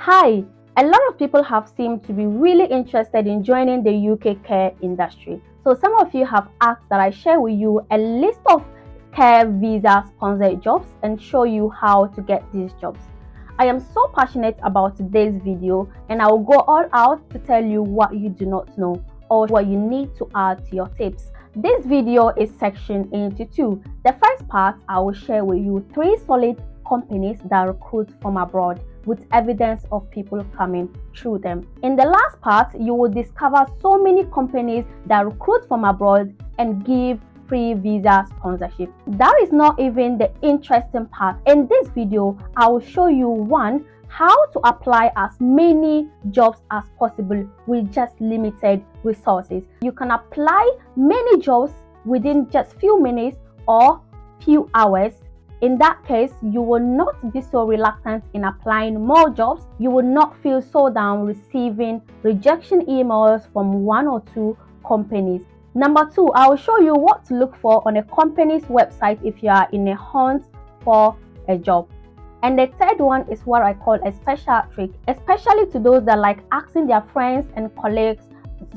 Hi, a lot of people have seemed to be really interested in joining the UK care industry. So some of you have asked that I share with you a list of care visa sponsored jobs and show you how to get these jobs. I am so passionate about today's video and I will go all out to tell you what you do not know or what you need to add to your tips. This video is sectioned into two. The first part, I will share with you 3 solid companies that recruit from abroad with evidence of people coming through them. In the last part, you will discover so many companies that recruit from abroad and give free visa sponsorship. That is not even the interesting part. In this video, I will show you one, how to apply as many jobs as possible with just limited resources. You can apply many jobs within just few minutes or few hours. In that case, you will not be so reluctant in applying more jobs. You will not feel so down receiving rejection emails from 1 or 2 companies. Number 2, I will show you what to look for on a company's website if you are in a hunt for a job. And the third one is what I call a special trick, especially to those that like asking their friends and colleagues,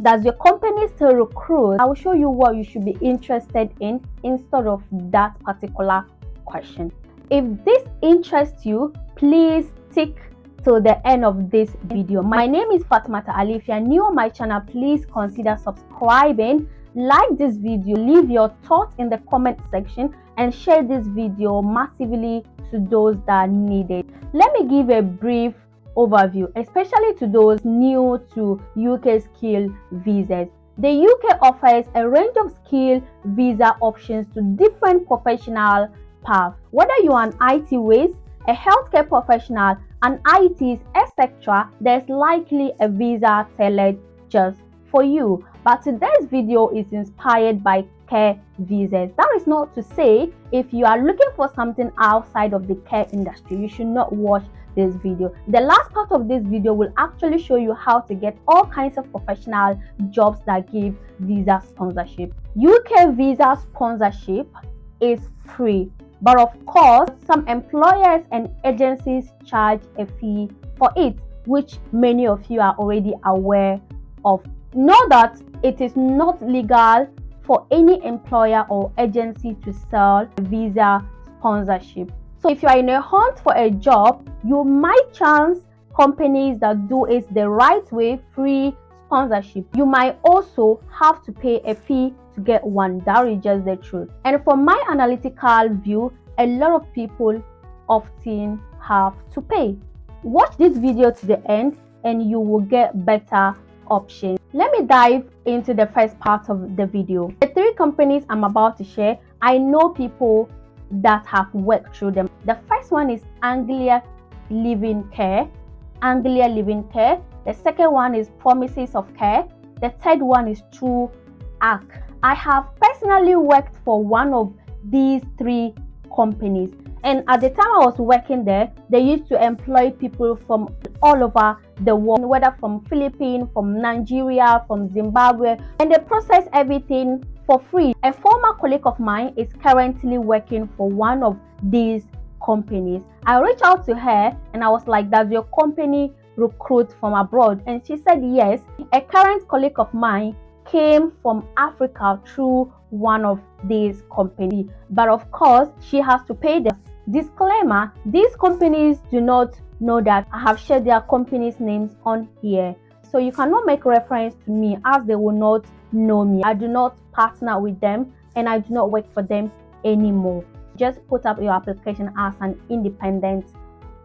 does your company still recruit? I will show you what you should be interested in instead of that particular question. If this interests you, please stick till the end of this video. My name is Fatmata Ali. If you are new on my channel, please consider subscribing, like this video, leave your thoughts in the comment section and share this video massively to those that need it. Let me give a brief overview, especially to those new to UK skill visas. The UK offers a range of skill visa options to different professional paths. Whether you are an IT whiz, a healthcare professional, an ITs, etc., there's likely a visa tailored just for you. But today's video is inspired by care visas. That is not to say if you are looking for something outside of the care industry, you should not watch this video. The last part of this video will actually show you how to get all kinds of professional jobs that give visa sponsorship. UK visa sponsorship is free, but of course some employers and agencies charge a fee for it, which many of you are already aware of. Know that it is not legal for any employer or agency to sell visa sponsorship. So if you are in a hunt for a job, you might chance companies that do it the right way, free sponsorship. You might also have to pay a fee to get one. That is just the truth. And from my analytical view, a lot of people often have to pay. Watch this video to the end and you will get better options. Let me dive into the first part of the video. The 3 companies I'm about to share, I know people that have worked through them. The first one is Anglia Living Care. Anglia Living Care. The second one is Promises of Care. The third one is True Arc. I have personally worked for one of these 3 companies, and at the time I was working there, they used to employ people from all over the world, whether from Philippines, from Nigeria, from Zimbabwe, and they process everything for free. A former colleague of mine is currently working for one of these companies. I reached out to her and I was like, does your company recruit from abroad? And she said yes. A current colleague of mine came from Africa through one of these companies, but of course she has to pay them. Disclaimer, these companies do not know that I have shared their companies' names on here, so you cannot make reference to me as they will not know me. I do not partner with them and I do not work for them anymore. Just put up your application as an independent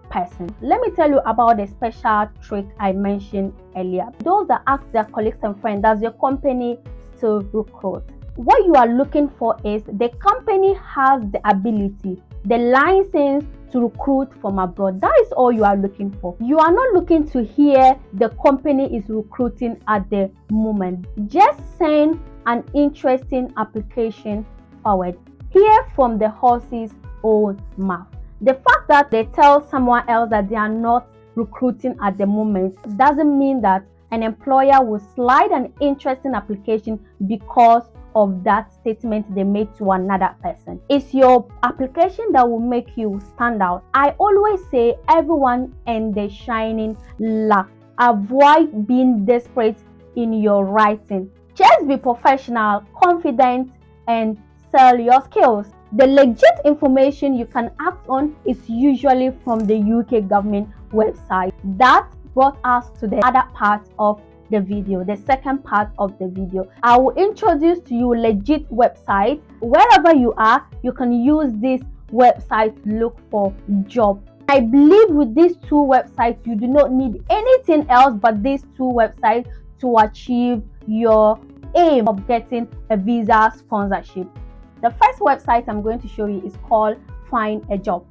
person. Let me tell you about the special trick I mentioned earlier. Those that ask their colleagues and friends, does your company still recruit? What you are looking for is the company has the ability, the license to recruit from abroad. That is all you are looking for. You are not looking to hear the company is recruiting at the moment. Just send an interesting application forward. Hear from the horse's own mouth. The fact that they tell someone else that they are not recruiting at the moment doesn't mean that an employer will slide an interesting application because of that statement they made to another person. It's your application that will make you stand out. I always say everyone and their shining luck. Avoid being desperate in your writing. Just be professional, confident, and sell your skills. The legit information you can act on is usually from the UK government website. That brought us to the other part of the video, the second part of the video. I will introduce to you legit websites. Wherever you are, you can use this website to look for job. I believe with these two websites, you do not need anything else but these two websites to achieve your aim of getting a visa sponsorship. The first website I'm going to show you is called Find a Job.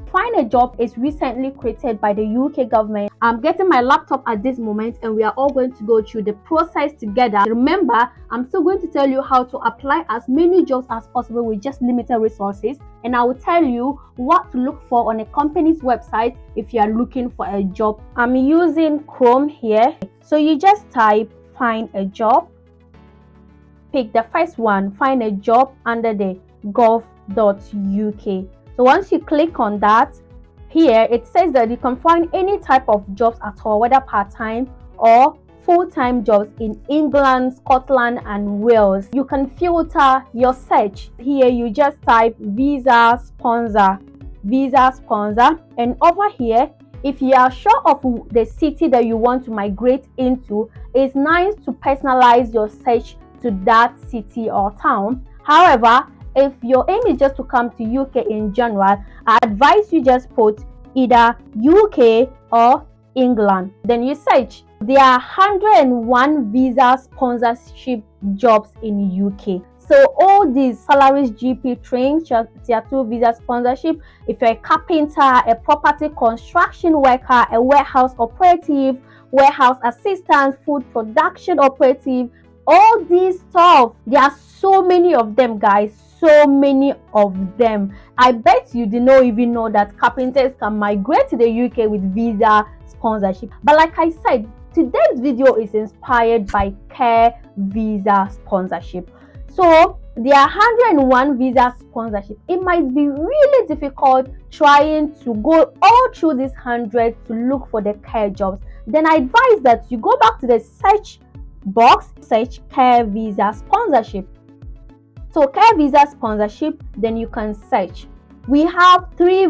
Find a Job is recently created by the UK government. I'm getting my laptop at this moment and we are all going to go through the process together. Remember, I'm still going to tell you how to apply as many jobs as possible with just limited resources, and I will tell you what to look for on a company's website if you are looking for a job. I'm using Chrome here, so you just type Find a Job. Pick the first one, Find a Job, under the gov.uk. So once you click on that, here it says that you can find any type of jobs at all, whether part-time or full-time jobs in England, Scotland, and Wales. You can filter your search. Here you just type visa sponsor, and over here, if you are sure of the city that you want to migrate into, it's nice to personalize your search to that city or town. However, if your aim is just to come to UK in general, I advise you just put either UK or England. Then you search. There are 101 visa sponsorship jobs in UK. So all these salaries, GP, train, tier 2 visa sponsorship. If you're a carpenter, a property construction worker, a warehouse operative, warehouse assistant, food production operative, all these stuff, there are so many of them, guys. So many of them. I bet you did not even know that carpenters can migrate to the UK with visa sponsorship. But like I said, today's video is inspired by care visa sponsorship. So there are 101 visa sponsorship. It might be really difficult trying to go all through this 100 to look for the care jobs. Then I advise that you go back to the search box, search care visa sponsorship. So care visa sponsorship, then you can search. We have three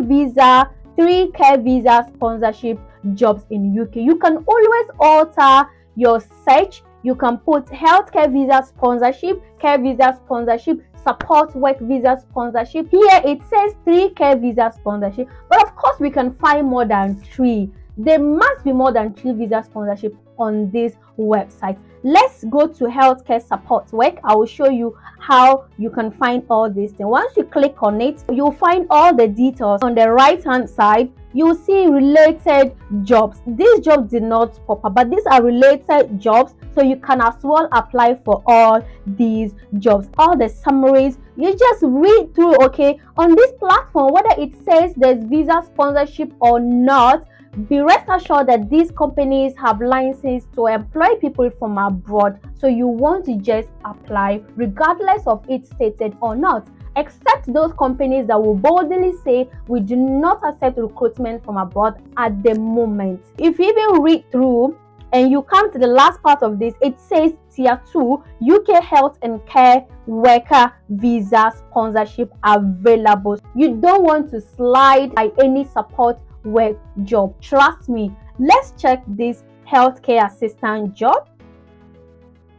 care visa sponsorship jobs in UK. You can always alter your search. You can put healthcare visa sponsorship, care visa sponsorship, support work visa sponsorship. Here it says 3 care visa sponsorship, but of course we can find more than 3. There must be more than 3 visa sponsorship on this website. Let's go to healthcare support work. I will show you how you can find all these things. Once you click on it, you'll find all the details. On the right hand side, you'll see related jobs. These jobs did not pop up, but these are related jobs, so you can as well apply for all these jobs. All the summaries, you just read through. Okay, on this platform, whether it says there's visa sponsorship or not, be rest assured that these companies have license to employ people from abroad, so you want to just apply regardless of it stated or not, except those companies that will boldly say we do not accept recruitment from abroad at the moment. If you even read through and you come to the last part of this, it says tier 2 UK health and care worker visa sponsorship available. You don't want to slide by any support work job. Trust me. Let's check this healthcare assistant job.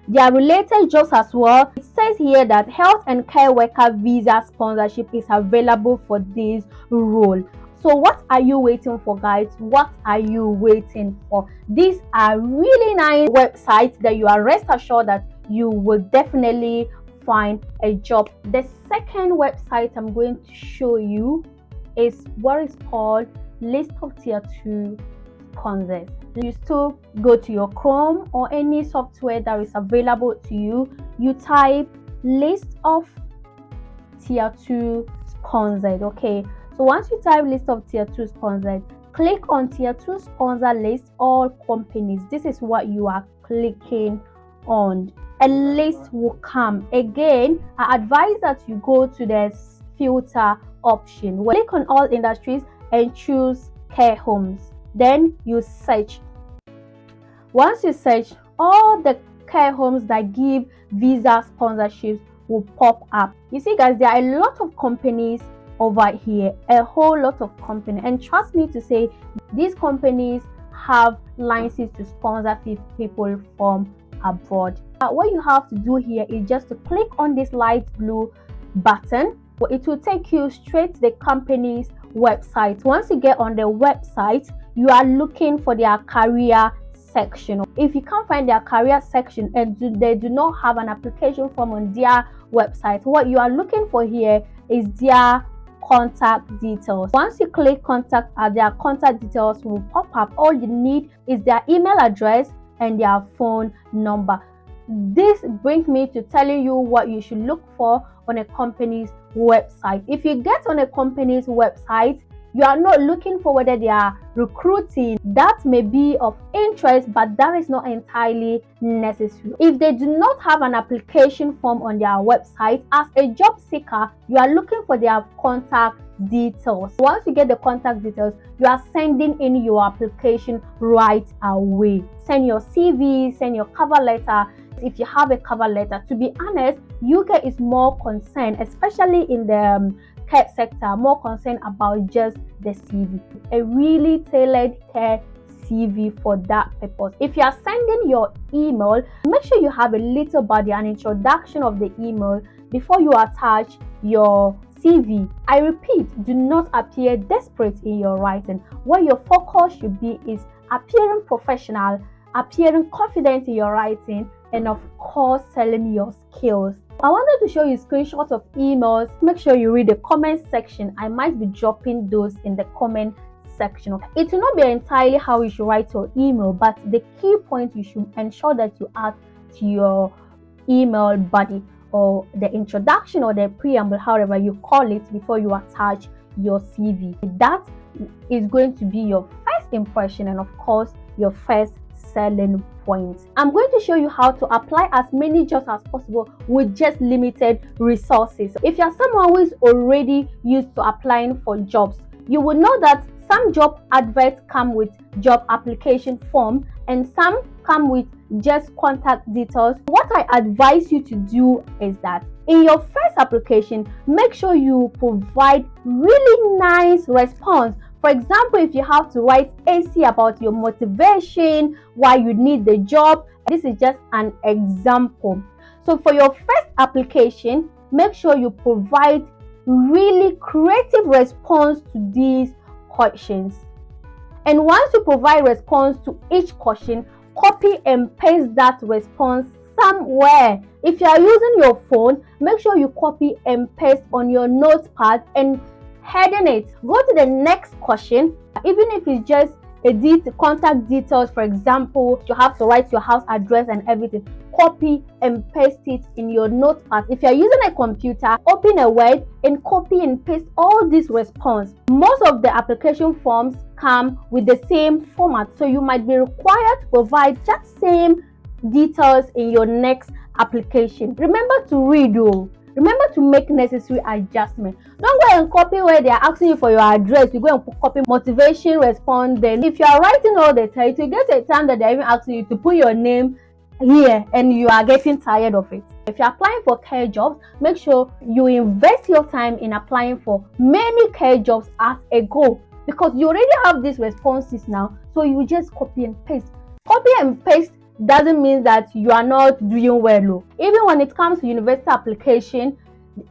There are related jobs as well. It says here that health and care worker visa sponsorship is available for this role. So what are you waiting for, guys? What are you waiting for? These are really nice websites that you are rest assured that you will definitely find a job. The second website I'm going to show you is what is called list of tier 2 sponsors. You still go to your Chrome or any software that is available to you. You type list of tier 2 sponsored. Okay, so once you type list of tier 2 sponsored, click on tier 2 sponsor list all companies. This is what you are clicking on. a list will come. Again, I advise that you go to the filter option. Click on all industries and choose care homes. Then you search. Once you search, all the care homes that give visa sponsorships will pop up. You see, guys, there are a lot of companies over here, a whole lot of companies, and trust me to say, these companies have licenses to sponsor people from abroad. What you have to do here is just to click on this light blue button. It will take you straight to the company's website. Once you get on the website, you are looking for their career section. If you can't find their career section and they do not have an application form on their website, what you are looking for here is their contact details. Once you click contact, their contact details will pop up. All you need is their email address and their phone number. This brings me to telling you what you should look for on a company's website. If you get on a company's website, you are not looking for whether they are recruiting. That may be of interest, but that is not entirely necessary. If they do not have an application form on their website, as a job seeker, you are looking for their contact details. Once you get the contact details, you are sending in your application right away. Send your CV, send your cover letter. If you have a cover letter, to be honest, UK is more concerned, especially in the care sector, more concerned about just the CV. A really tailored care CV for that purpose. If you are sending your email, make sure you have a little body, an introduction of the email before you attach your CV. I repeat, do not appear desperate in your writing. What your focus should be is appearing professional, appearing confident in your writing, and of course selling your skills. I wanted to show you screenshots of emails. Make sure you read the comment section. I might be dropping those in the comment section. It will not be entirely how you should write your email, but the key point you should ensure that you add to your email body, or the introduction or the preamble, however you call it, before you attach your CV. That is going to be your first impression and of course your first selling point. I'm going to show you how to apply as many jobs as possible with just limited resources. If you're someone who is already used to applying for jobs, you will know that some job adverts come with job application form and some come with just contact details. What I advise you to do is that in your first application, make sure you provide really nice response. For example, if you have to write essay about your motivation, why you need the job, this is just an example. So for your first application, make sure you provide really creative response to these questions. And once you provide response to each question, copy and paste that response somewhere. If you are using your phone, make sure you copy and paste on your notepad and heading it. Go to the next question. Even if it's just a contact details, for example, you have to write your house address and everything, copy and paste it in your notepad. If you're using a computer, open a Word and copy and paste all this response. Most of the application forms come with the same format, so you might be required to provide just same details in your next application. Remember to read though. Remember to make necessary adjustments. Don't go and copy where they are asking you for your address. You go and copy motivation response. Then if you are writing all the time, you get a time that they're even asking you to put your name here and you are getting tired of it. If you're applying for care jobs, make sure you invest your time in applying for many care jobs as a go, because you already have these responses now, so you just copy and paste. Copy and paste doesn't mean that you are not doing well. Even when it comes to university application,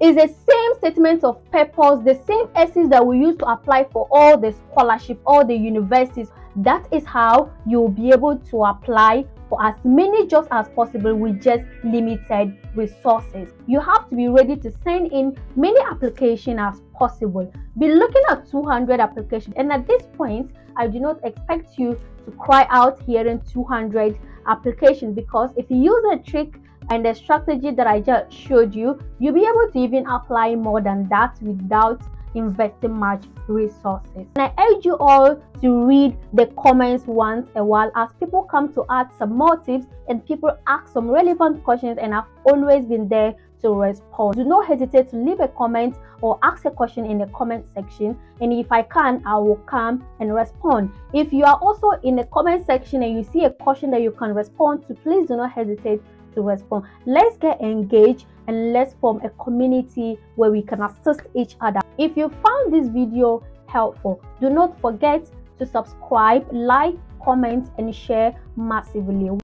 it's the same statement of purpose, the same essays that we use to apply for all the scholarship, all the universities. That is how you'll be able to apply for as many jobs as possible with just limited resources. You have to be ready to send in many applications as possible. Be looking at 200 applications, and at this point, I do not expect you to cry out hearing 200 applications, because if you use a trick and the strategy that I just showed you, you'll be able to even apply more than that without investing much resources. And I urge you all to read the comments once a while, as people come to add some motives and people ask some relevant questions, and I've always been there to respond. Do not hesitate to leave a comment or ask a question in the comment section, and if I can, I will come and respond. If you are also in the comment section and you see a question that you can respond to, please do not hesitate to respond. Let's get engaged and let's form a community where we can assist each other. If you found this video helpful, do not forget to subscribe, like, comment, and share massively.